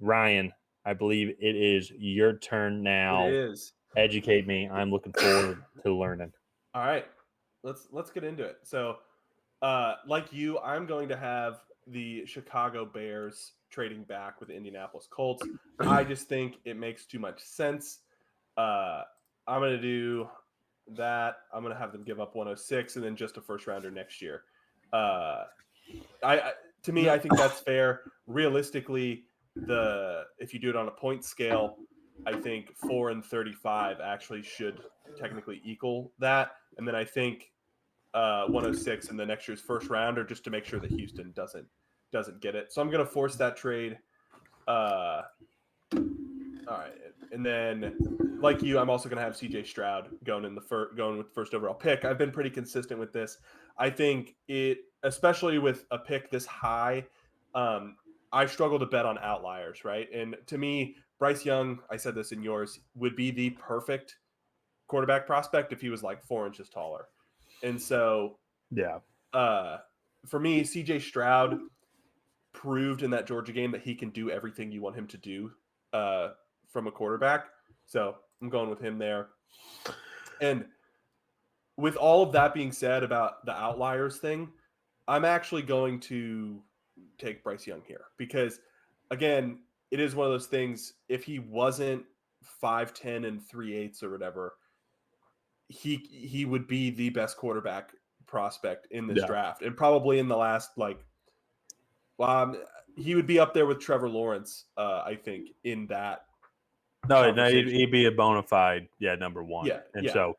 Ryan, I believe it is your turn now. It is. Educate me. I'm looking forward to learning. All right, let's get into it. So, like you, I'm going to have the Chicago Bears trading back with the Indianapolis Colts. I just think it makes too much sense. I'm going to do that. I'm going to have them give up 106 and then just a first rounder next year. To me, I think that's fair. Realistically, if you do it on a point scale, I think 4 and 35 actually should technically equal that. And then I think 106 in the next year's first rounder just to make sure that Houston doesn't get it. So I'm going to force that trade. All right, and then like you, I'm also going to have C.J. Stroud going with the first overall pick. I've been pretty consistent with this. I think especially with a pick this high, I struggle to bet on outliers, right? And to me, Bryce Young, I said this in yours, would be the perfect quarterback prospect if he was like 4 inches taller. And so, yeah, for me, C.J. Stroud proved in that Georgia game that he can do everything you want him to do from a quarterback. So I'm going with him there. And with all of that being said about the outliers thing, I'm actually going to take Bryce Young here because, again, it is one of those things. If he wasn't 5'10" and 3/8 or whatever, he would be the best quarterback prospect in this draft, and probably in the last he would be up there with Trevor Lawrence, I think, in that. No, he'd be a bona fide, number one. Yeah, and so,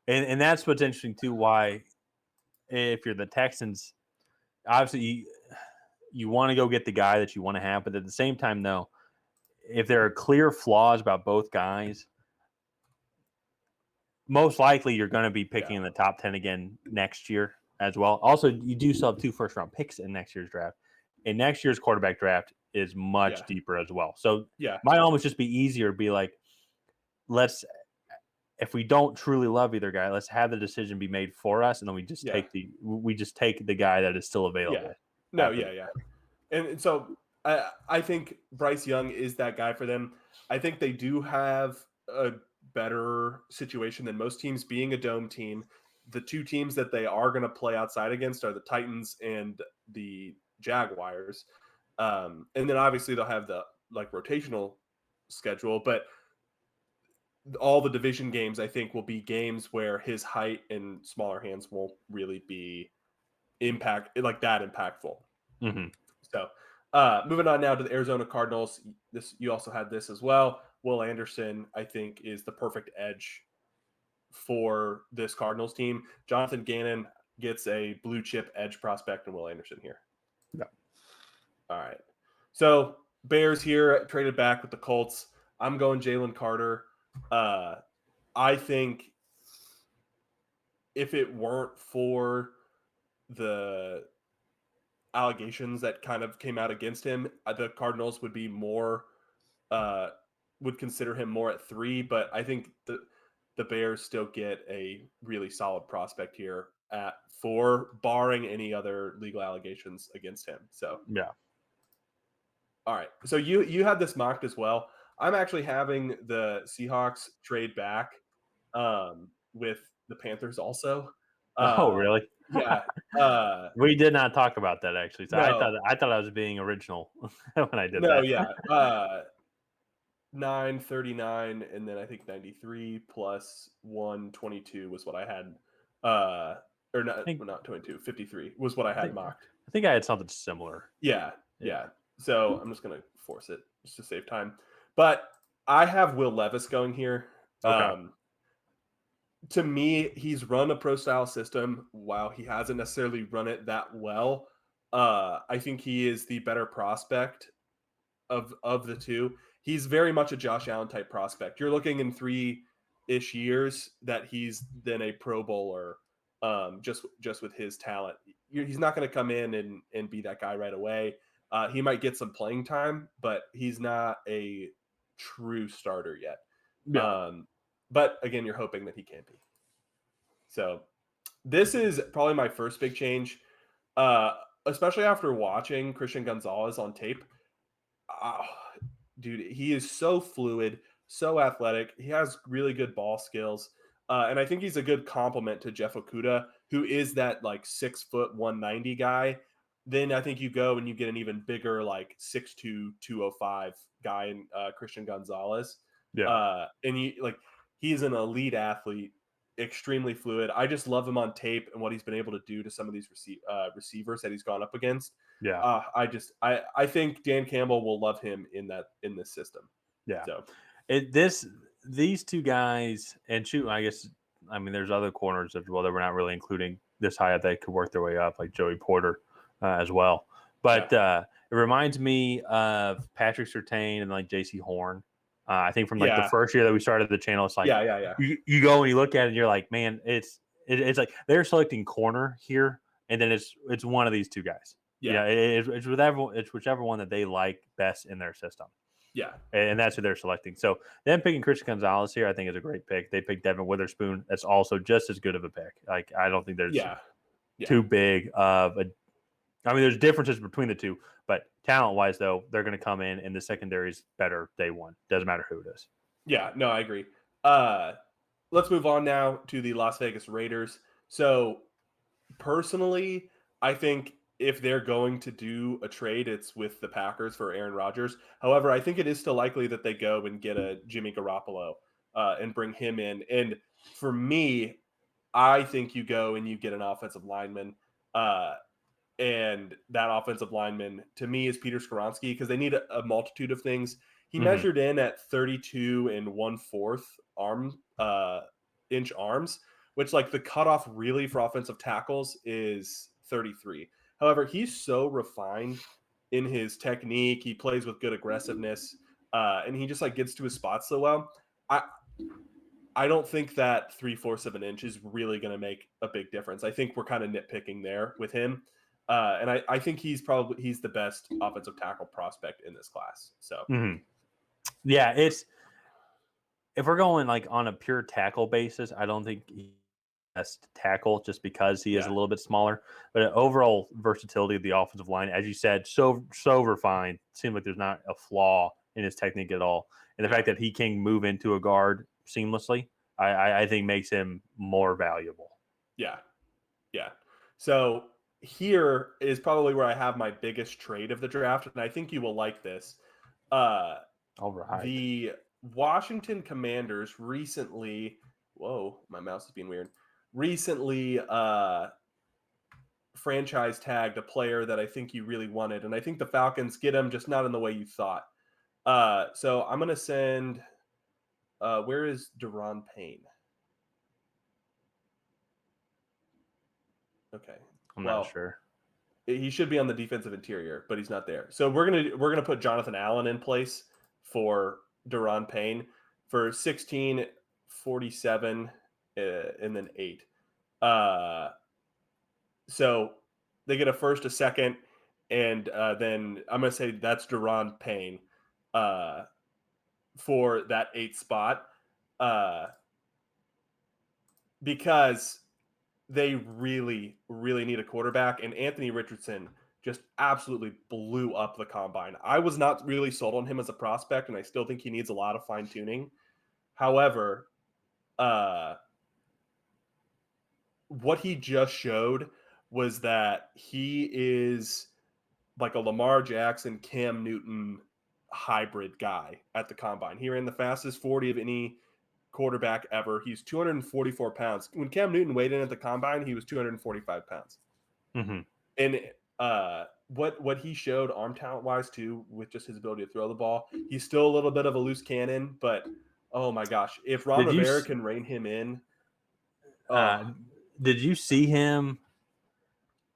and that's what's interesting too. Why, if you're the Texans, obviously you want to go get the guy that you want to have, but at the same time, though, if there are clear flaws about both guys, most likely you're going to be picking in the top 10 again next year as well. Also, you do still have 2 first-round picks in next year's draft. And next year's quarterback draft is much deeper as well. So might almost just be easier to be like, if we don't truly love either guy, let's have the decision be made for us, and then we just take the guy that is still available. And so I think Bryce Young is that guy for them. I think they do have a better situation than most teams, being a dome team. The 2 teams that they are going to play outside against are the Titans and the Jaguars. And then obviously they'll have the rotational schedule, but all the division games I think will be games where his height and smaller hands won't really be impactful. Mm-hmm. So moving on now to the Arizona Cardinals. You also had this as well. Will Anderson, I think, is the perfect edge for this Cardinals team. Jonathan Gannon gets a blue chip edge prospect and Will Anderson here. Yeah. All right. So Bears here traded back with the Colts. I'm going Jalen Carter. I think if it weren't for the allegations that kind of came out against him, the Cardinals would be more would consider him more at 3, but I think the Bears still get a really solid prospect here at 4, barring any other legal allegations against him. So all right. So you had this mocked as well. I'm actually having the Seahawks trade back with the Panthers also. Oh, really? Yeah. We did not talk about that actually. So no. I thought I was being original when I did that. No, yeah. 939 and then I think 93 plus 122 was what I had. Or not 22, 53 was what I had mocked. I think I had something similar. Yeah. So I'm just going to force it just to save time. But I have Will Levis going here. Okay. To me, he's run a pro-style system while he hasn't necessarily run it that well. I think he is the better prospect of the 2. He's very much a Josh Allen type prospect. You're looking in 3-ish years that he's then a Pro Bowler just with his talent. He's not going to come in and be that guy right away. He might get some playing time, but he's not a true starter yet. Yeah. But again, you're hoping that he can be. So this is probably my first big change, especially after watching Christian Gonzalez on tape. dude, he is so fluid, so athletic. He has really good ball skills. And I think he's a good complement to Jeff Okuda, who is that like 6 foot 190 guy. Then I think you go and you get an even bigger, like 6'2", 205 guy in Christian Gonzalez. Yeah. And he's an elite athlete, extremely fluid. I just love him on tape and what he's been able to do to some of these receivers that he's gone up against. Yeah. I think Dan Campbell will love him in this system. Yeah. So These two guys, and shoot, I guess, I mean, there's other corners as well that we're not really including this high up that could work their way up, like Joey Porter as well. But it reminds me of Patrick Surtain and like J.C. Horn. I think from like the first year that we started the channel, it's like you go and you look at it and you're like, man, it's like they're selecting corner here, and then it's one of these two guys. Yeah. It's whichever one that they like best in their system. Yeah. And that's who they're selecting. So them picking Christian Gonzalez here, I think, is a great pick. They picked Devin Witherspoon. That's also just as good of a pick. Like, I don't think there's too big of a – I mean, there's differences between the two. But talent-wise, though, they're going to come in, and the secondary is better day one. Doesn't matter who it is. Yeah, no, I agree. Let's move on now to the Las Vegas Raiders. So, personally, I think – if they're going to do a trade, it's with the Packers for Aaron Rodgers. However, I think it is still likely that they go and get a Jimmy Garoppolo and bring him in. And for me, I think you go and you get an offensive lineman. And that offensive lineman, to me, is Peter Skoronski because they need a multitude of things. He measured in at 32 1/4 inch arms, which like the cutoff really for offensive tackles is 33. However, he's so refined in his technique. He plays with good aggressiveness, and he just like gets to his spots so well. I don't think that 3/4 of an inch is really going to make a big difference. I think we're kind of nitpicking there with him, and I think he's the best offensive tackle prospect in this class. So, yeah, it's if we're going like on a pure tackle basis, I don't think best tackle just because he is a little bit smaller, but overall versatility of the offensive line, as you said, so refined. Seems like there's not a flaw in his technique at all, and the fact that he can move into a guard seamlessly, I think makes him more valuable. Yeah. So here is probably where I have my biggest trade of the draft, and I think you will like this. All right. The Washington Commanders recently. Whoa, my mouse is being weird. Recently franchise tagged a player that I think you really wanted, and I think the Falcons get him, just not in the way you thought. So I'm going to send where is Daron Payne? Okay. I'm not sure. He should be on the defensive interior, but he's not there. So we're gonna put Jonathan Allen in place for Daron Payne for 16, 47, and then 8. So they get a first, a second, and then I'm going to say that's Daron Payne for that 8th spot because they really, really need a quarterback, and Anthony Richardson just absolutely blew up the combine. I was not really sold on him as a prospect, and I still think he needs a lot of fine-tuning. However, what he just showed was that he is like a Lamar Jackson, Cam Newton hybrid guy at the combine. He ran the fastest 40 of any quarterback ever. He's 244 pounds. When Cam Newton weighed in at the combine, he was 245 pounds. And what he showed arm talent wise too, with just his ability to throw the ball, he's still a little bit of a loose cannon, but oh my gosh, if Ron Rivera can rein him in. Did you see him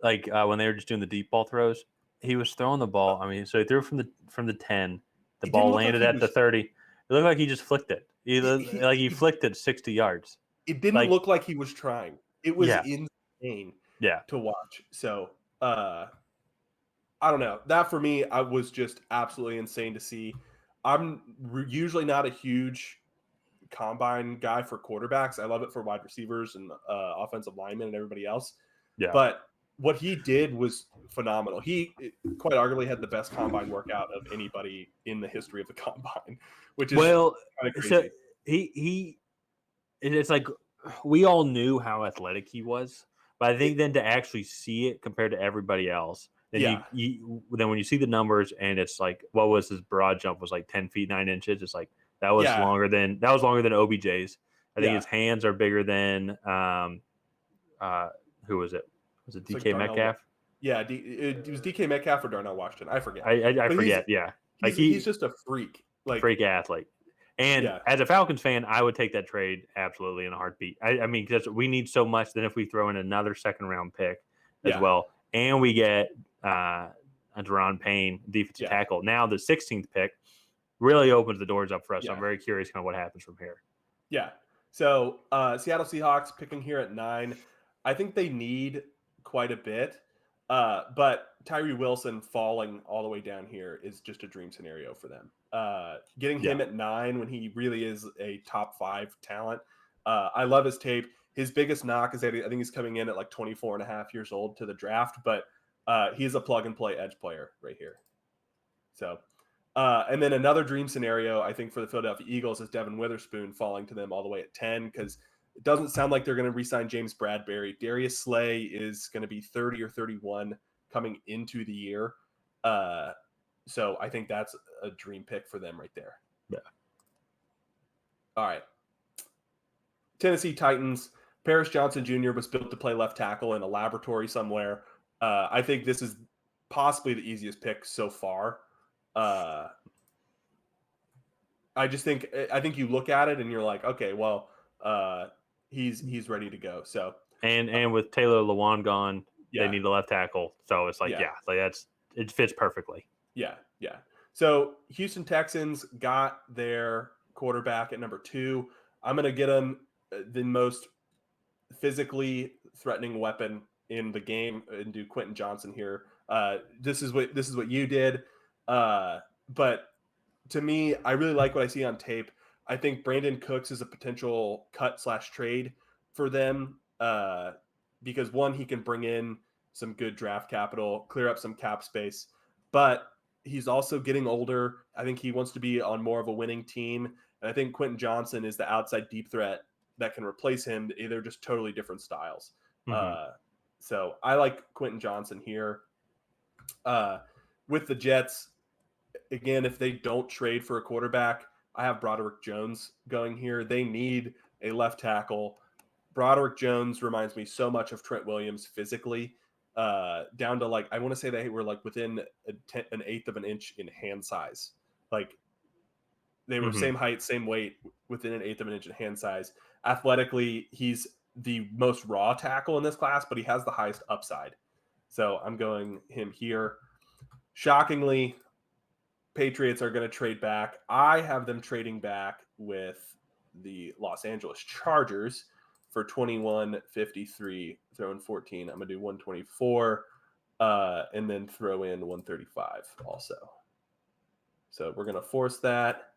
like when they were just doing the deep ball throws? He was throwing the ball. I mean, so he threw from the 10. The ball landed at the 30. It looked like he just flicked it. He flicked it 60 yards. It didn't look like he was trying. It was insane to watch. So I don't know. That for me, I was just absolutely insane to see. I'm usually not a huge combine guy for quarterbacks. I love it for wide receivers and offensive linemen and everybody else. Yeah. But what he did was phenomenal. He quite arguably had the best combine workout of anybody in the history of the combine, which is Well, kind of so crazy. it's like we all knew how athletic he was, but I think then to actually see it compared to everybody else, then Yeah. then when you see the numbers and it's like what was his broad jump was like 10 feet 9 inches. It's like that was Yeah. longer than OBJ's. I think Yeah. his hands are bigger than who was it? Was it It's like DK Darnell. Metcalf? Yeah, it was DK Metcalf or Darnell Washington. I forget. I But forget. Yeah, like he's just a freak. Like, freak athlete. And yeah. as a Falcons fan, I would take that trade absolutely in a heartbeat. I mean, because we need so much that if we throw in another second round pick as Yeah. well, and we get a Deron Payne defensive Yeah. tackle, now the 16th pick really opens the doors up for us. So Yeah. I'm very curious kind of what happens from here. Yeah. So Seattle Seahawks picking here at 9. I think they need quite a bit. But Tyree Wilson falling all the way down here is just a dream scenario for them. Getting him Yeah. at 9 when he really is a top 5 talent. I love his tape. His biggest knock is that I think he's coming in at like 24 and a half years old to the draft, but he's a plug and play edge player right here. So, and then another dream scenario, I think, for the Philadelphia Eagles is Devin Witherspoon falling to them all the way at 10 because it doesn't sound like they're going to re-sign James Bradbury. Darius Slay is going to be 30 or 31 coming into the year. So I think that's a dream pick for them right there. Yeah. All right. Tennessee Titans. Paris Johnson Jr. was built to play left tackle in a laboratory somewhere. I think this is possibly the easiest pick so far. I think you look at it and you're like, okay, well, he's ready to go. So And with Taylor Lewan gone, they yeah, need a left tackle. So it's like, yeah, like it fits perfectly. yeah. So Houston Texans got their quarterback at number 2. I'm gonna get him the most physically threatening weapon in the game and do Quentin Johnson here. This is what you did, but to me, I really like what I see on tape. I think Brandon Cooks is a potential cut/trade for them because one, he can bring in some good draft capital, clear up some cap space, but he's also getting older. I think he wants to be on more of a winning team, and I think Quentin Johnson is the outside deep threat that can replace him. They're just totally different styles. Mm-hmm. So I like Quentin Johnson here. With the Jets, again, if they don't trade for a quarterback, I have Broderick Jones going here. They need a left tackle. Broderick Jones reminds me so much of Trent Williams physically, down to like, I want to say they were like within an eighth of an inch in hand size. Like they were Mm-hmm. same height, same weight, within an eighth of an inch in hand size. Athletically, he's the most raw tackle in this class, but he has the highest upside. So I'm going him here. Shockingly, Patriots are going to trade back. I have them trading back with the Los Angeles Chargers for 21.53, throwing 14. I'm going to do 124 and then throw in 135 also. So we're going to force that.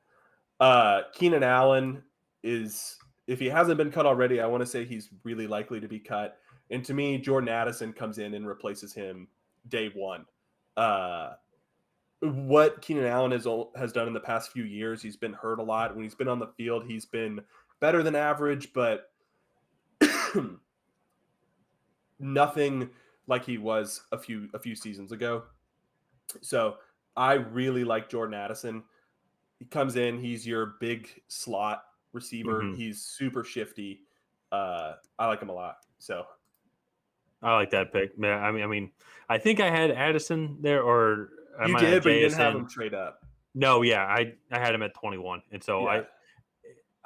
Keenan Allen is, if he hasn't been cut already, I want to say he's really likely to be cut. And to me, Jordan Addison comes in and replaces him day one. What Keenan Allen has done in the past few years, he's been hurt a lot. When he's been on the field, he's been better than average, but nothing like he was a few seasons ago. So I really like Jordan Addison. He comes in, he's your big slot receiver. Mm-hmm. He's super shifty. I like him a lot. So I like that pick. Yeah, I mean, I think I had Addison there, or I you might have did, but you didn't have JSN. him trade up. No, yeah, I had him at 21, and so Yeah.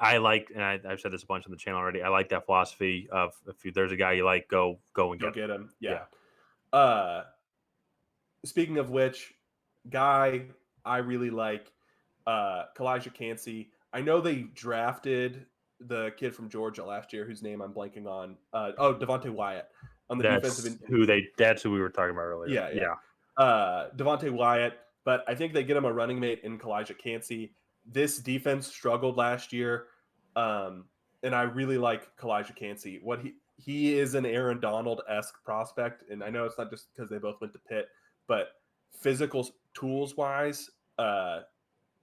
I like, and I've said this a bunch on the channel already. I like that philosophy of if there's a guy you like, go and Go get him. get him. Yeah. Speaking of which, guy I really like, Kalijah Cansey. I know they drafted the kid from Georgia last year, whose name I'm blanking on. Devontae Wyatt on the defensive. That's who we were talking about earlier. Yeah. Devontae Wyatt, but I think they get him a running mate in Kalijah Cansey. This defense struggled last year, and I really like Kalijah Cansey. What he is an Aaron Donald-esque prospect, and I know it's not just because they both went to Pitt, but physical tools wise,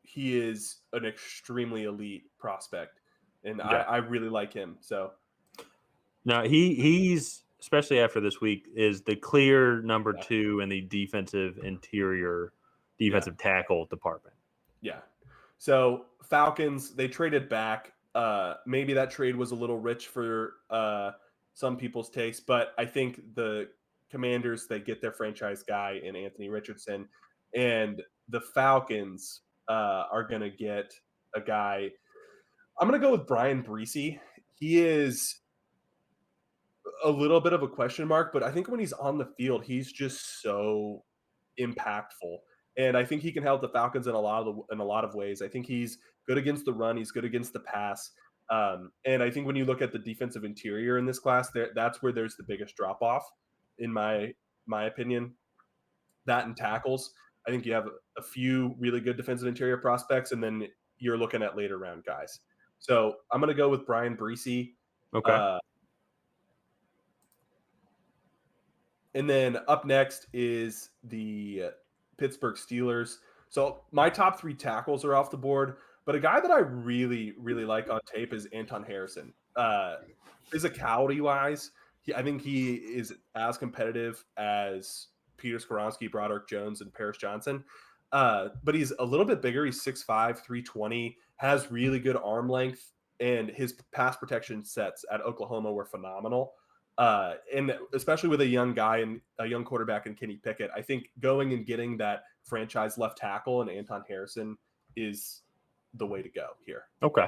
he is an extremely elite prospect, and Yeah. I really like him. So now he's especially after this week is the clear number 2 in the defensive tackle department. Yeah. So Falcons, they traded back. Maybe that trade was a little rich for some people's taste, but I think the Commanders, they get their franchise guy in Anthony Richardson, and the Falcons are going to get a guy. I'm going to go with Brian Breesy. He is a little bit of a question mark, but I think when he's on the field, he's just so impactful. And I think he can help the Falcons in a lot of ways. I think he's good against the run. He's good against the pass. And I think when you look at the defensive interior in this class, that's where there's the biggest drop off, in my opinion. That and tackles. I think you have a few really good defensive interior prospects, and then you're looking at later round guys. So I'm going to go with Brian Breesy. Okay. And then up next is the Pittsburgh Steelers. So my top 3 tackles are off the board, but a guy that I really, really like on tape is Anton Harrison. Physicality wise, I think he is as competitive as Peter Skoronski, Broderick Jones, and Paris Johnson. But he's a little bit bigger. He's 6'5", 320, has really good arm length, and his pass protection sets at Oklahoma were phenomenal. And especially with a young guy and a young quarterback in Kenny Pickett, I think going and getting that franchise left tackle and Anton Harrison is the way to go here. Okay.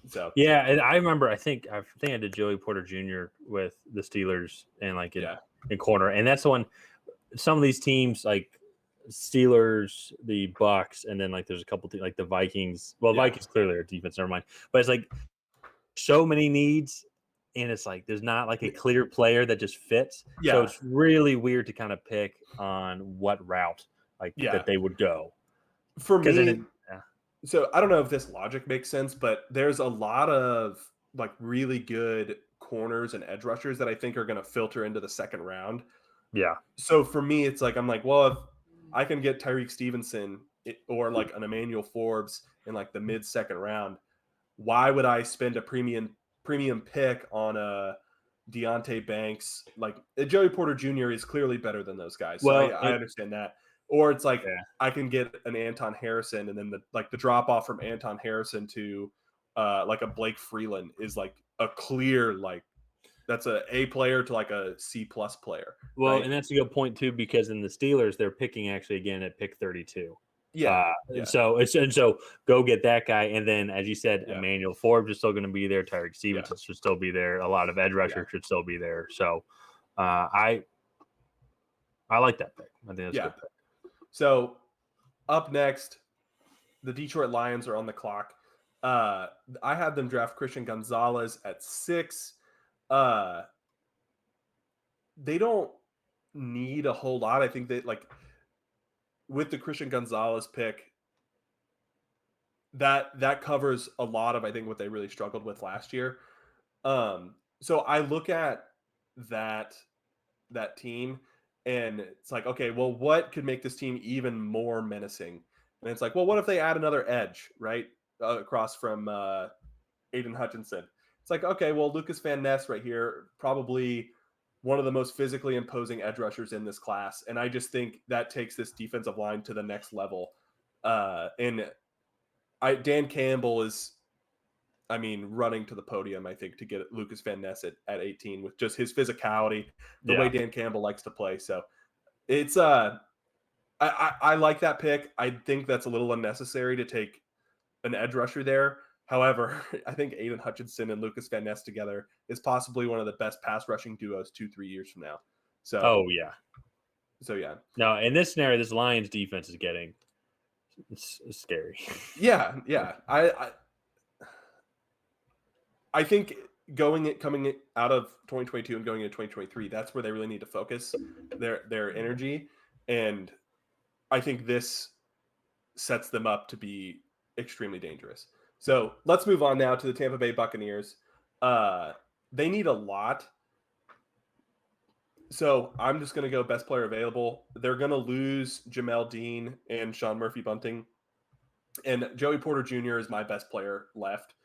So yeah, and I remember I think I did Joey Porter Jr. with the Steelers and like in corner, and that's the one. Some of these teams like Steelers, the Bucks, and then like there's a couple teams like the Vikings. Well, Vikings clearly are defense, never mind. But it's like so many needs. And it's like there's not like a clear player that just fits. Yeah. So it's really weird to kind of pick on what route that they would go. For me, so I don't know if this logic makes sense, but there's a lot of like really good corners and edge rushers that I think are going to filter into the second round. Yeah. So for me, it's like I'm like, well, if I can get Tyreek Stevenson or like an Emmanuel Forbes in like the mid-second round, why would I spend a premium pick on a Deontay Banks? Like Joey Porter Jr. is clearly better than those guys. So I understand that. Or it's like I can get an Anton Harrison, and then the drop off from Anton Harrison to like a Blake Freeland is like a clear that's a player to like a C+ player. Well, right? And that's a good point too, because in the Steelers they're picking actually again at pick 32. So go get that guy, and then as you said, Emmanuel Forbes is still going to be there. Tyreek Stevenson should still be there. A lot of edge rushers should still be there. So I like that pick. I think that's a good pick. So up next, the Detroit Lions are on the clock. I had them draft Christian Gonzalez at 6. They don't need a whole lot. I think that with the Christian Gonzalez pick, that covers a lot of I think what they really struggled with last year. So I look at that team, and it's like, okay, well, what could make this team even more menacing? And it's like, well, what if they add another edge, right, across from Aiden Hutchinson? It's like, okay, well, Lucas Van Ness right here, probably one of the most physically imposing edge rushers in this class. And I just think that takes this defensive line to the next level. Dan Campbell is, running to the podium, I think, to get Lucas Van Ness at 18 with just his physicality, the way Dan Campbell likes to play. So it's I like that pick. I think that's a little unnecessary to take an edge rusher there. However, I think Aiden Hutchinson and Lucas Van Ness together is possibly one of the best pass rushing duos 2-3 years from now. So No, in this scenario, this Lions defense is getting it's scary. I think coming out of 2022 and going into 2023, that's where they really need to focus their energy, and I think this sets them up to be extremely dangerous. So let's move on now to the Tampa Bay Buccaneers. they need a lot. So I'm just going to go best player available. They're going to lose Jamel Dean and Sean Murphy Bunting. And Joey Porter Jr. is my best player left.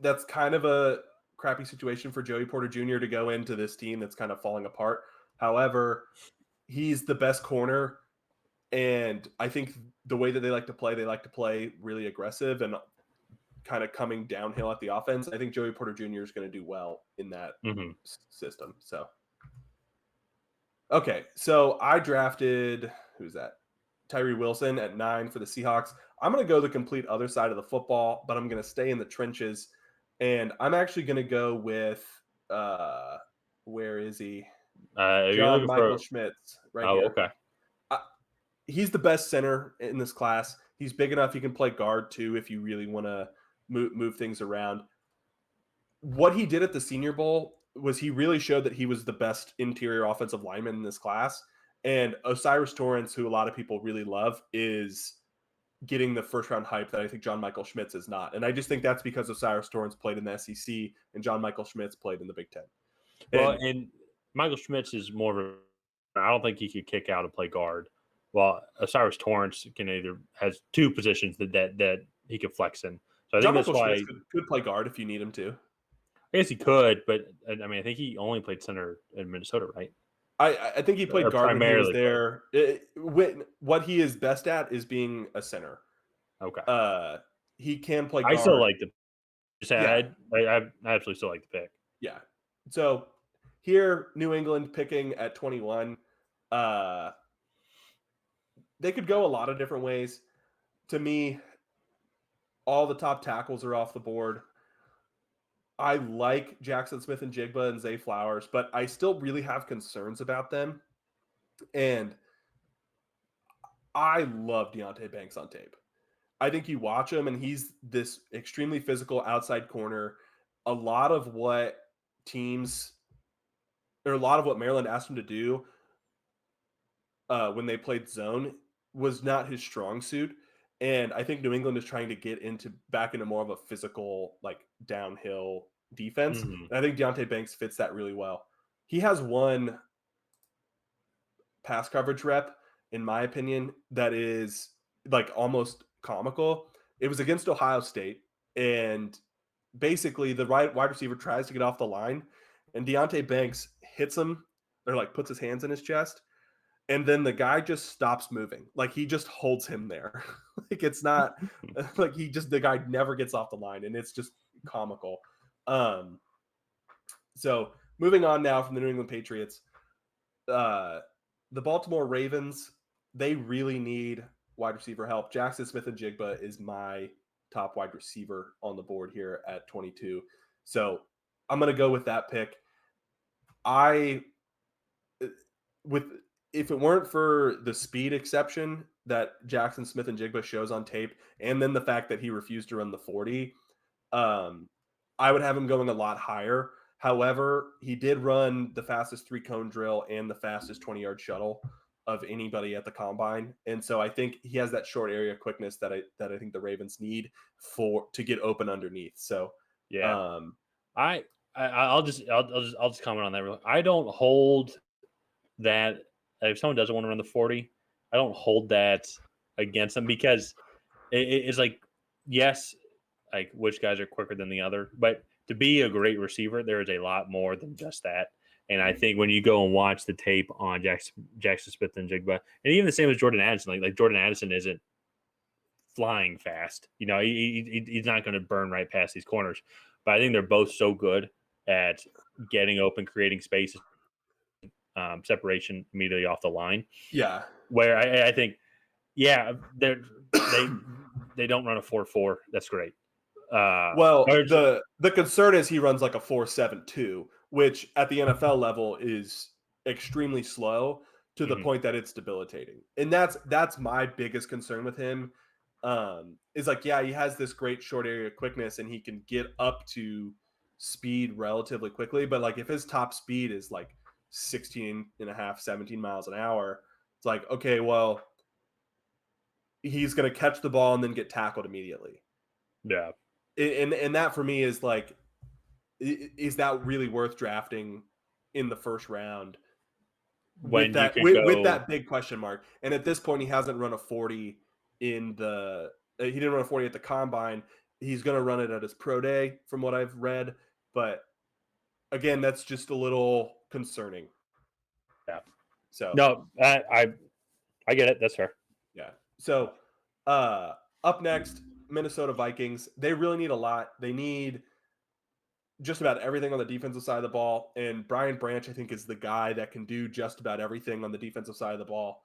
That's kind of a crappy situation for Joey Porter Jr. to go into this team that's kind of falling apart. However, he's the best corner. And I think the way that they like to play really aggressive and kind of coming downhill at the offense. I think Joey Porter Jr. is going to do well in that system. So, okay. So I drafted, who's that? Tyree Wilson at 9 for the Seahawks. I'm going to go the complete other side of the football, but I'm going to stay in the trenches. And I'm actually going to go with, where is he? John Michael Schmitz right here. Okay. He's the best center in this class. He's big enough. He can play guard too if you really want to move things around. What he did at the Senior Bowl was he really showed that he was the best interior offensive lineman in this class. And Osiris Torrance, who a lot of people really love, is getting the first round hype that I think John Michael Schmitz is not. And I just think that's because Osiris Torrance played in the SEC and John Michael Schmitz played in the Big Ten. And Michael Schmitz is more of a, I don't think he could kick out and play guard. Well, Osiris Torrance has two positions that he could flex in. So I think that's why Schmitz could play guard if you need him to. I guess he could, but I mean, I think he only played center in Minnesota, right? I think he played guard when he was there. What he is best at is being a center. Okay. He can play guard. I still like I absolutely still like the pick. Yeah. So here, New England picking at 21. They could go a lot of different ways. To me, all the top tackles are off the board. I like Jackson Smith and Jigba and Zay Flowers, but I still really have concerns about them. And I love Deonte Banks on tape. I think you watch him, and he's this extremely physical outside corner. A lot of what Maryland asked him to do when they played zone was not his strong suit. And I think New England is trying to get back into more of a physical, like downhill defense. And I think Deonte Banks fits that really well. He has one pass coverage rep, in my opinion, that is like almost comical. It was against Ohio State, and basically the wide receiver tries to get off the line, and Deonte Banks hits him or like puts his hands in his chest. And then the guy just stops moving. Like he just holds him there. Like it's not like the guy never gets off the line, and it's just comical. So moving on now from the New England Patriots, the Baltimore Ravens, they really need wide receiver help. Jackson Smith and Jigba is my top wide receiver on the board here at 22. So I'm going to go with that pick. If it weren't for the speed exception that Jackson Smith and Jigba shows on tape, and then the fact that he refused to run the 40, I would have him going a lot higher. However, he did run the fastest 3-cone drill and the fastest 20-yard shuttle of anybody at the combine. And so I think he has that short area quickness that I think the Ravens need to get open underneath. So yeah, I'll just comment on that. I don't hold that. If someone doesn't want to run the 40, I don't hold that against them because it's like, yes, like which guys are quicker than the other, but to be a great receiver, there is a lot more than just that. And I think when you go and watch the tape on Jackson Smith and Jigba, and even the same as Jordan Addison, like Jordan Addison isn't flying fast. You know, he's not going to burn right past these corners. But I think they're both so good at getting open, creating space, separation immediately off the line. Yeah. Where I think, yeah, they don't run a 4.4. That's great. The concern is he runs like a 4.72, which at the NFL level is extremely slow to the point that it's debilitating. And that's my biggest concern with him. Is like, yeah, he has this great short area quickness and he can get up to speed relatively quickly. But like if his top speed is like 16 and a half, 17 miles an hour, it's like, okay, well, he's going to catch the ball and then get tackled immediately. Yeah. And that for me is like, is that really worth drafting in the first round with When you that could with go, that big question mark? And at this point, he hasn't run a 40 in the he didn't run a 40 at the combine. He's going to run it at his pro day, from what I've read. But again, that's just a little concerning. yeah, So no, I get it. That's fair. yeah. So up next, Minnesota Vikings. They really need a lot. They need just about everything on the defensive side of the ball. And Brian Branch, I think, is the guy that can do just about everything on the defensive side of the ball.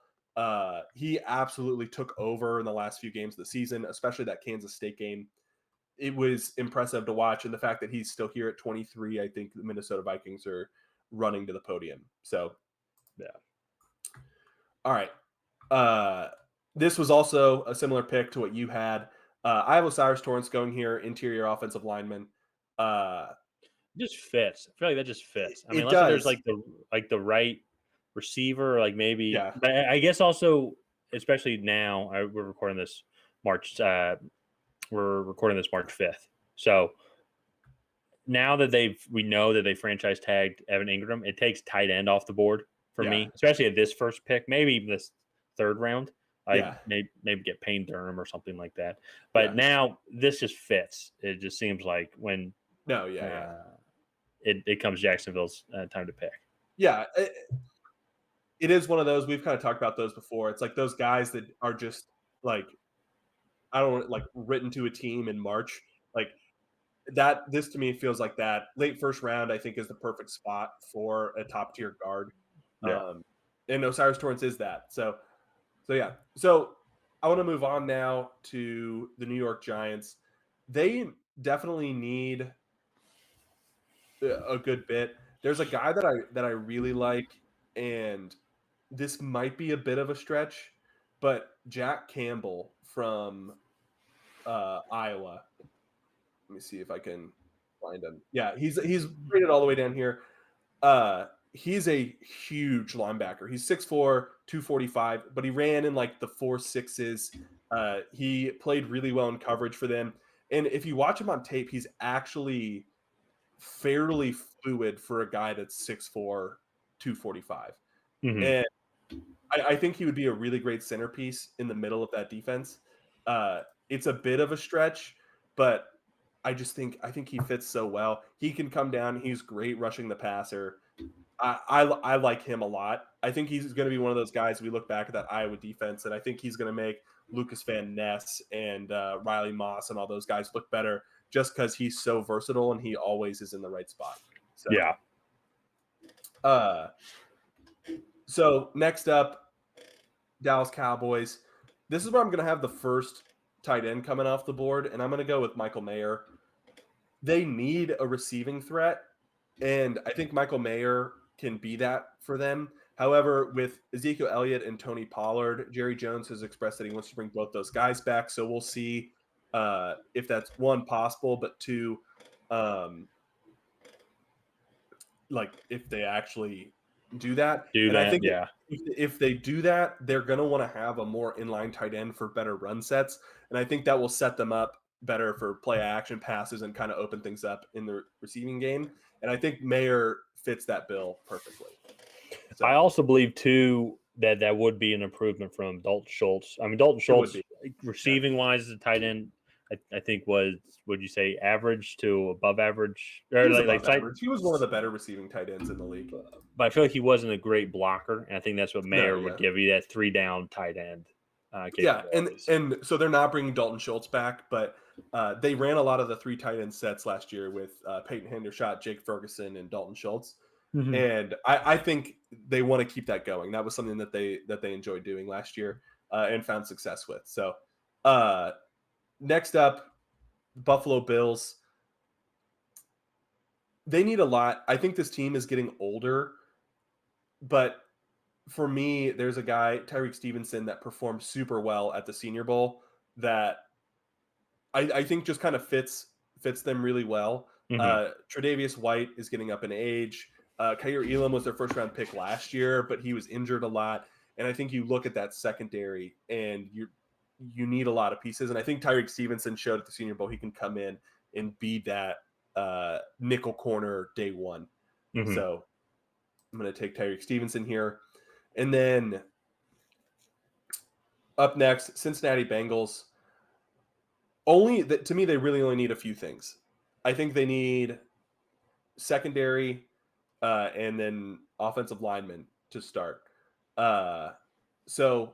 He absolutely took over in the last few games of the season, especially that Kansas State game. It was impressive to watch. And the fact that he's still here at 23, I think the Minnesota Vikings are running to the podium. So, Yeah. all right. This was also a similar pick to what you had. I have Osiris Torrance going here, interior offensive lineman. Just fits. I feel like that just fits. I mean, It unless there's does. like the right receiver, like maybe. Yeah. But I guess also, especially now, we're recording this March. We're recording this March 5th. So now that we know that they franchise tagged Evan Ingram, it takes tight end off the board for Yeah. me, especially at this first pick, maybe even this third round. I Yeah. maybe get Payne Durham or something like that. But Yeah. now this just fits. It just seems like when No, yeah. it comes Jacksonville's time to pick. Yeah. It is one of those, we've kind of talked about those before. It's like those guys that are just like, I don't like written to a team in March. Like that, this to me feels like that. Late first round, I think, is the perfect spot for a top tier guard. Yeah. And Osiris Torrance is that. So yeah. So I want to move on now to the New York Giants. They definitely need a good bit. There's a guy that I really like, and this might be a bit of a stretch, but Jack Campbell from Iowa. Let me see if I can find him. Yeah, he's rated all the way down here. He's a huge linebacker. He's 6'4", 245, but he ran in like the 4.6s. He played really well in coverage for them. And if you watch him on tape, he's actually fairly fluid for a guy that's 6'4", 245. Mm-hmm. And I think he would be a really great centerpiece in the middle of that defense. It's a bit of a stretch, but I think he fits so well. He can come down. He's great rushing the passer. I like him a lot. I think he's going to be one of those guys. We look back at that Iowa defense, and I think he's going to make Lucas Van Ness and Riley Moss and all those guys look better just because he's so versatile and he always is in the right spot. So, Yeah. So next up, Dallas Cowboys. This is where I'm going to have the first tight end coming off the board, and I'm going to go with Michael Mayer. They need a receiving threat, and I think Michael Mayer can be that for them. However, with Ezekiel Elliott and Tony Pollard, Jerry Jones has expressed that he wants to bring both those guys back. So we'll see if that's one possible, but two, like if they actually do that. I think if they do that, they're going to want to have a more inline tight end for better run sets, and I think that will set them up better for play action passes and kind of open things up in the receiving game. And I think Mayer fits that bill perfectly. So, I also believe too that would be an improvement from Dalton Schultz. I mean, Dalton Schultz, receiving wise, as a tight end, I think would you say average to above average? Or he was above average. He was one of the better receiving tight ends in the league. But I feel like he wasn't a great blocker, and I think that's what Mayer would give you, that 3-down tight end. Yeah, and so they're not bringing Dalton Schultz back, but they ran a lot of the 3 tight end sets last year with Peyton Hendershot, Jake Ferguson, and Dalton Schultz. Mm-hmm. And I think they want to keep that going. That was something that they enjoyed doing last year and found success with. So next up, Buffalo Bills. They need a lot. I think this team is getting older, but for me, there's a guy, Tyreek Stevenson, that performed super well at the Senior Bowl that I think just kind of fits them really well. Mm-hmm. Tre'Davious White is getting up in age. Kaiir Elam was their first round pick last year, but he was injured a lot. And I think you look at that secondary and you need a lot of pieces. And I think Tyreek Stevenson showed at the Senior Bowl he can come in and be that nickel corner day one. Mm-hmm. So I'm going to take Tyreek Stevenson here. And then up next, Cincinnati Bengals. To me, they really only need a few things. I think they need secondary and then offensive linemen to start. So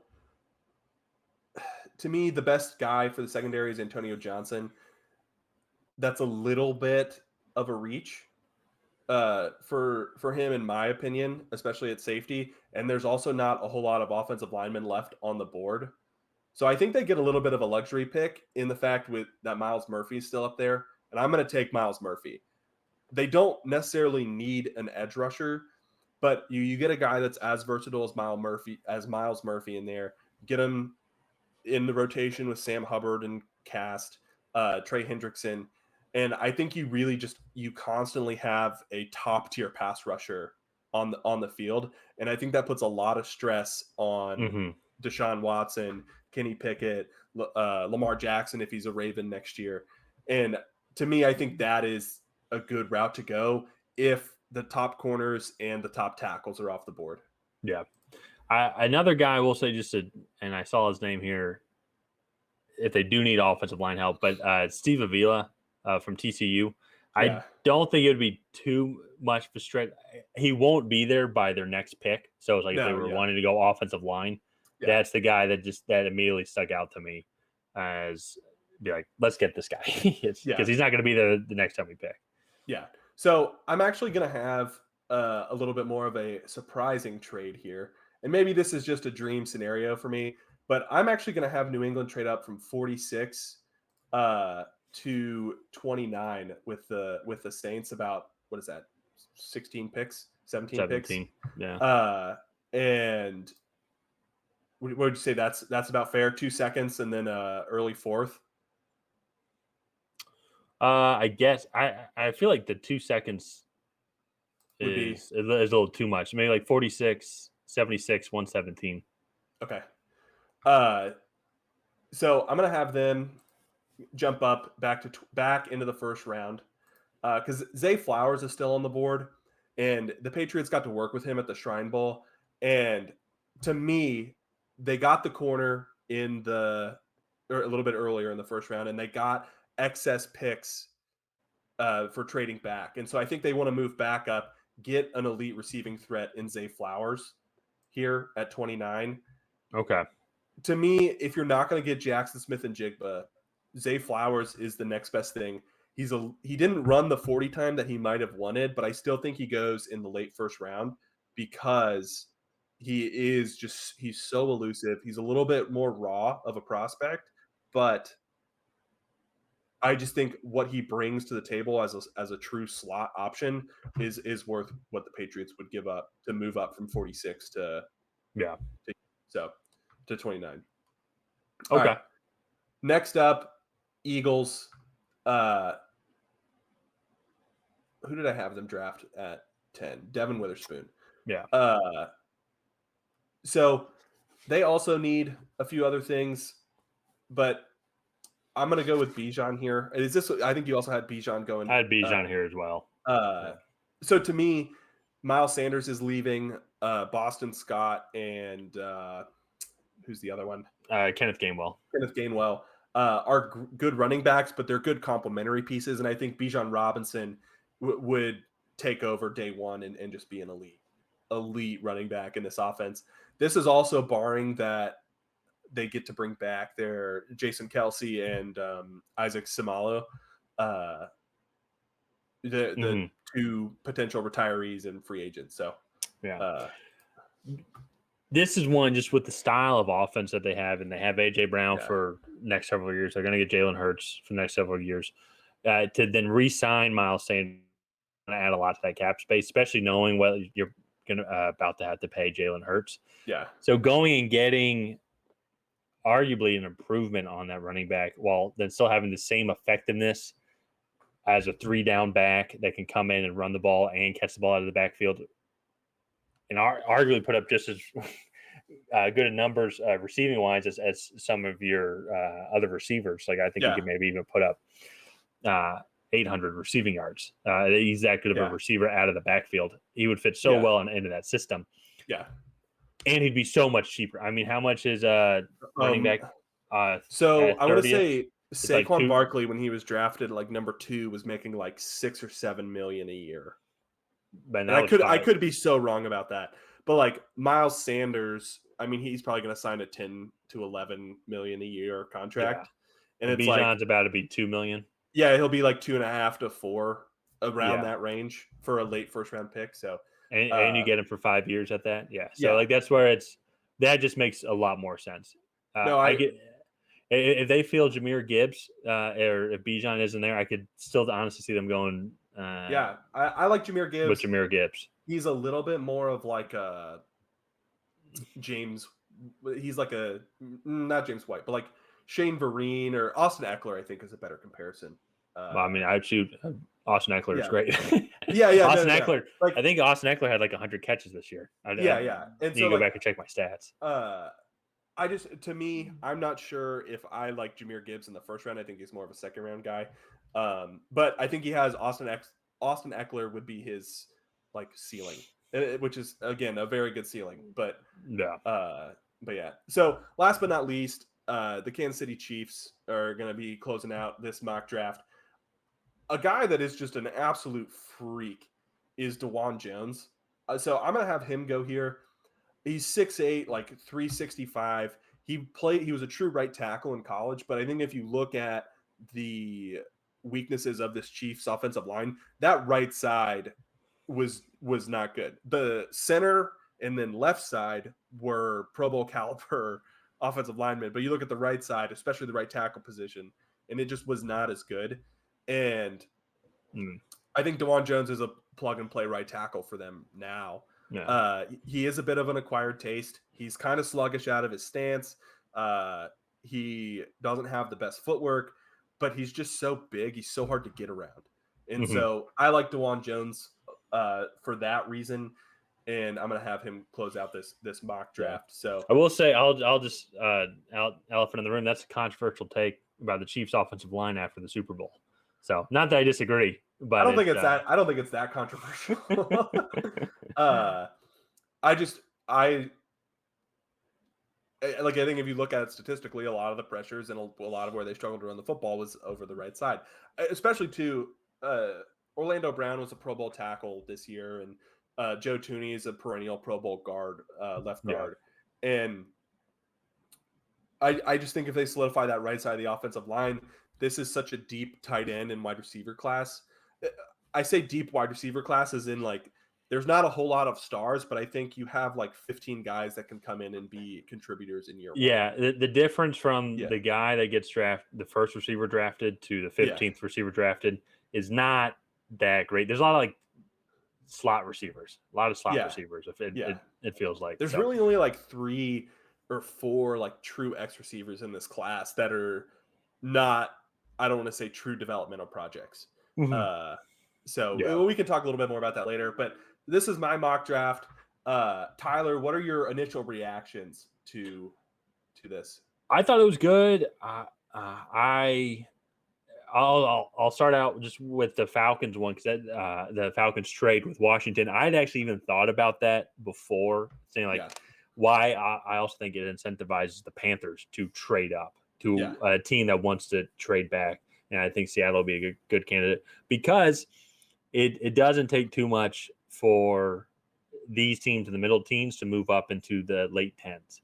to me, the best guy for the secondary is Antonio Johnson. That's a little bit of a reach for him, in my opinion, especially at safety. And there's also not a whole lot of offensive linemen left on the board. So I think they get a little bit of a luxury pick in the fact that Miles Murphy is still up there, and I'm going to take Miles Murphy. They don't necessarily need an edge rusher, but you get a guy that's as versatile as Miles Murphy in there. Get him in the rotation with Sam Hubbard and Cast, Trey Hendrickson, and I think you constantly have a top tier pass rusher on the field, and I think that puts a lot of stress on Mm-hmm. Deshaun Watson, Kenny Pickett, Lamar Jackson if he's a Raven next year, and to me, I think that is a good route to go if the top corners and the top tackles are off the board. Yeah. Another guy I will say and I saw his name here, if they do need offensive line help, but Steve Avila from TCU. Yeah. I don't think it would be too much of a stretch. He won't be there by their next pick. So it's like if they were wanting to go offensive line, that's the guy that immediately stuck out to me as be like, let's get this guy. Because he's not going to be there the next time we pick. Yeah. So I'm actually going to have a little bit more of a surprising trade here. And maybe this is just a dream scenario for me, but I'm actually going to have New England trade up from 46 to 29 with the Saints. About, what is that, 16 picks, 17 picks? Yeah. And what would you say? That's about fair. 2 seconds and then early fourth. I guess I feel like the 2 seconds is a little too much. Maybe like 46, 76, 117. Okay. So I'm gonna have them jump up back into the first round because Zay Flowers is still on the board, and the Patriots got to work with him at the Shrine Bowl. And to me, they got the corner or a little bit earlier in the first round, and they got excess picks for trading back. And so I think they want to move back up, get an elite receiving threat in Zay Flowers here at 29. Okay. To me, if you're not going to get Jackson Smith and Jigba, Zay Flowers is the next best thing. He didn't run the 40 time that he might have wanted, but I still think he goes in the late first round because he's so elusive. He's a little bit more raw of a prospect, but I just think what he brings to the table as a true slot option is worth what the Patriots would give up to move up from 46 to 29. Okay. Right. Next up, Eagles. Who did I have them draft at 10? Devin Witherspoon. Yeah. So they also need a few other things, but I'm going to go with Bijan here. I think you also had Bijan going. I had Bijan here as well. So to me, Miles Sanders is leaving. Boston Scott and who's the other one? Kenneth Gainwell. Are good running backs, but they're good complementary pieces. And I think Bijan Robinson would take over day one and just be an elite running back in this offense. This is also barring that they get to bring back their Jason Kelsey and Isaac Samalo, the two potential retirees and free agents. So yeah. This is one just with the style of offense that they have, and they have A.J. Brown for next several years. They're going to get Jalen Hurts for the next several years. To then re-sign Miles Sanders and add a lot to that cap space, especially knowing what you're about to have to pay Jalen Hurts. Yeah. So going and getting arguably an improvement on that running back while then still having the same effectiveness as a 3-down back that can come in and run the ball and catch the ball out of the backfield and arguably put up just as good numbers receiving wise as some of your other receivers. Like I think you could maybe even put up 800 receiving yards. He's that good of a receiver out of the backfield. He would fit so well into that system. Yeah. And he'd be so much cheaper. I mean, how much is running back? So I want to 30th? say like Saquon Barkley, when he was drafted like number 2, was making like $6 or $7 million a year. And I could be so wrong about that. But like Miles Sanders, I mean, he's probably going to sign a 10 to 11 million a year contract. Yeah. And it's Bijan's about to be 2 million. Yeah, he'll be like 2.5 to 4 around that range for a late first round pick. So and you get him for 5 years at that. Yeah. So like that's where that just makes a lot more sense. I get if they feel Jahmyr Gibbs or if Bijan isn't there, I could still honestly see them going. I like Jahmyr Gibbs. With Jahmyr Gibbs, he's a little bit more of like a James. He's like a not James White, but like Shane Vereen or Austin Eckler. I think is a better comparison. Well, I mean, I'd shoot Austin Eckler is great. Austin Eckler. Like, I think Austin Eckler had like 100 catches this year. And so you go back and check my stats. To me, I'm not sure if I like Jahmyr Gibbs in the first round. I think he's more of a second round guy. But I think he has Austin Eckler would be his like ceiling, which is again a very good ceiling. But yeah. So last but not least, the Kansas City Chiefs are going to be closing out this mock draft. A guy that is just an absolute freak is DeJuan Jones. So I'm going to have him go here. He's 6'8", like 365. He was a true right tackle in college, but I think if you look at the weaknesses of this Chiefs offensive line, that right side was not good. The center and then left side were Pro Bowl caliber offensive linemen, but you look at the right side, especially the right tackle position, and it just was not as good. And I think DeJuan Jones is a plug and play right tackle for them now. Yeah. He is a bit of an acquired taste. He's kind of sluggish out of his stance. He doesn't have the best footwork, but he's just so big. He's so hard to get around. And so I like DeJuan Jones for that reason. And I'm going to have him close out this mock draft. So I will say, I'll just elephant in the room. That's a controversial take about the Chiefs offensive line after the Super Bowl. So not that I disagree, but I don't think it's that controversial. I think if you look at it statistically, a lot of the pressures and a lot of where they struggled to run the football was over the right side, especially Orlando Brown was a Pro Bowl tackle this year, and Joe Tooney is a perennial Pro Bowl guard, left guard. And I just think if they solidify that right side of the offensive line, this is such a deep tight end and wide receiver class. I say deep wide receiver class as in like there's not a whole lot of stars, but I think you have like 15 guys that can come in and be contributors in year one. Yeah, the difference from the guy that gets drafted, the first receiver drafted to the 15th receiver drafted is not that great. There's a lot of like slot receivers, receivers. It feels like there's really only like 3 or 4 like true X receivers in this class that are not, I don't want to say true developmental projects. So we can talk a little bit more about that later, but this is my mock draft. Tyler, what are your initial reactions to this? I thought it was good. I'll start out just with the Falcons one because the Falcons trade with Washington. I'd actually even thought about that before, saying why I also think it incentivizes the Panthers to trade up to a team that wants to trade back. And I think Seattle will be a good candidate because it doesn't take too much for these teams in the middle teams to move up into the late 10s.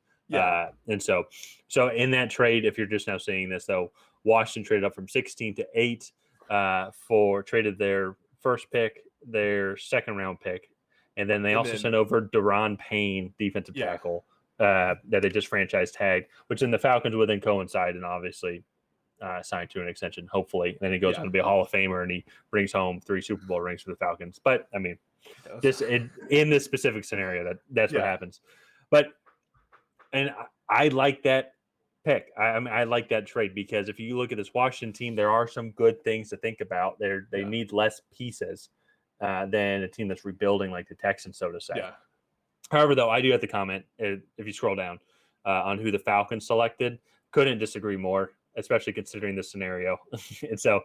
And so in that trade, if you're just now seeing this, though, Washington traded up from 16 to 8 traded their first pick, their second round pick. And then they sent over Daron Payne, defensive tackle, that they just franchise tagged, which in the Falcons would then coincide and obviously signed to an extension, hopefully. Then he goes on to be a Hall of Famer and he brings home 3 Super Bowl rings for the Falcons. But I mean, in this specific scenario, that's what happens. But I like that pick. I mean, I like that trade because if you look at this Washington team, there are some good things to think about. They need less pieces than a team that's rebuilding like the Texans, so to say. However, though, I do have to comment, if you scroll down, on who the Falcons selected. Couldn't disagree more, especially considering this scenario. And so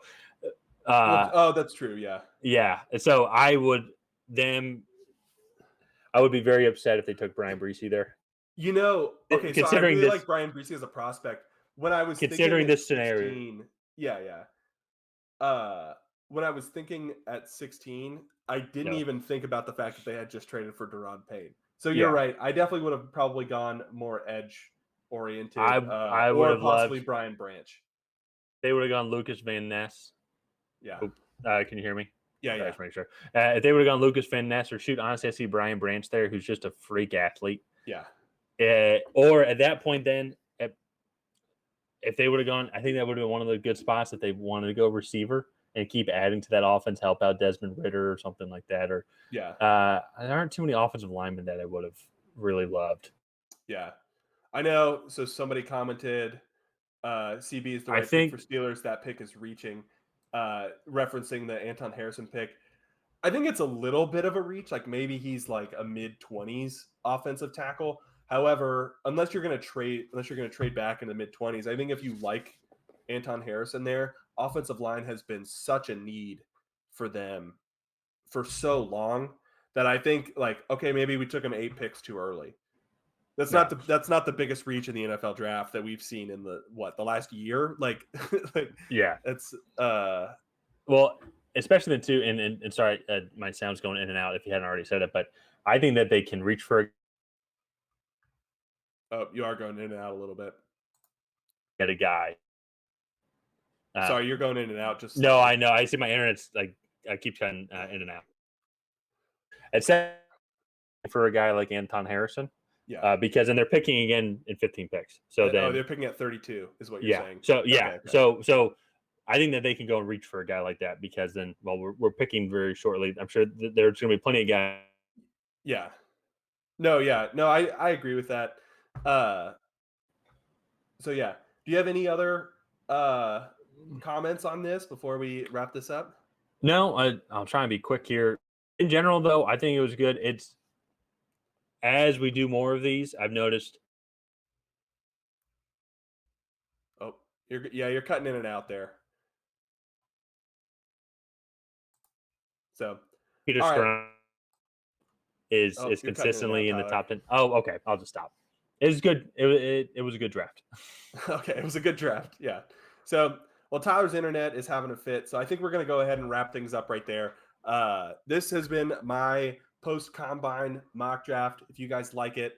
That's true. Yeah. Yeah. And so I would be very upset if they took Brian Breesy there. Okay, so I Considering really like this Brian Breesy as a prospect. When I was thinking considering at this scenario. 16, yeah, yeah. Uh, when I was thinking at 16, I didn't No. even think about the fact that they had just traded for Deron Payne. So you're Yeah. right. I definitely would have probably gone more edge oriented, I would or have possibly loved Brian Branch. they would have gone Lucas Van Ness. Yeah, Oop, can you hear me? yeah, Sorry, yeah, just make sure. If they would have gone Lucas Van Ness or shoot, honestly, I see Brian Branch there, who's just a freak athlete. yeah, Or at that point, then, if they would have gone, I think that would have been one of the good spots if they wanted to go receiver and keep adding to that offense, help out Desmond Ritter or something like that. Or yeah, there aren't too many offensive linemen that I would have really loved. yeah. I know. So somebody commented, CB is the I right pick for think, Steelers. That pick is reaching, referencing the Anton Harrison pick. I think it's a little bit of a reach. Like maybe he's like a mid-20s offensive tackle. However, unless you're going to trade back in the mid-20s, I think if you like Anton Harrison there, offensive line has been such a need for them for so long that I think like, okay, maybe we took him 8 picks too early. no. That's not the biggest reach in the NFL draft that we've seen in the last year. Like, like Yeah. it's Well, especially the two, and sorry, my sound's going in and out if you hadn't already said it, but I think that they can reach for oh, you are going in and out a little bit. a guy. Sorry, you're going in and out just No, slightly. I know. I see my internet's like I keep cutting in and out. Except for a guy like Anton Harrison, Yeah. because then they're picking again in 15 picks. So Oh, then, they're picking at 32 is what you're yeah. saying. So yeah. Okay, okay. So I think that they can go and reach for a guy like that because then, well, we're picking very shortly. I'm sure there's going to be plenty of guys. Yeah. No, yeah. No, I agree with that. Uh so yeah. Do you have any other comments on this before we wrap this up? No, I'll try and be quick here. In general, though, I think it was good. It's as we do more of these, I've noticed Oh, you're cutting in and out there. So, Peter all right. Strong is Oh, is you're cutting in and out, consistently in the Tyler. top 10. Oh, okay. I'll just stop. It was good. It was a good draft. Okay, it was a good draft. Yeah. So, well, Tyler's internet is having a fit. So I think we're going to go ahead and wrap things up right there. This has been my post combine mock draft. If you guys like it,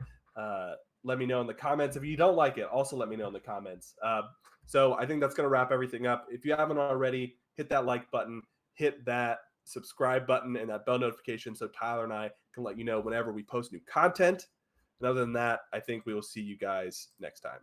let me know in the comments. If you don't like it, also let me know in the comments. So I think that's going to wrap everything up. If you haven't already, hit that like button, hit that subscribe button, and that bell notification so Tyler and I can let you know whenever we post new content. And other than that, I think we will see you guys next time.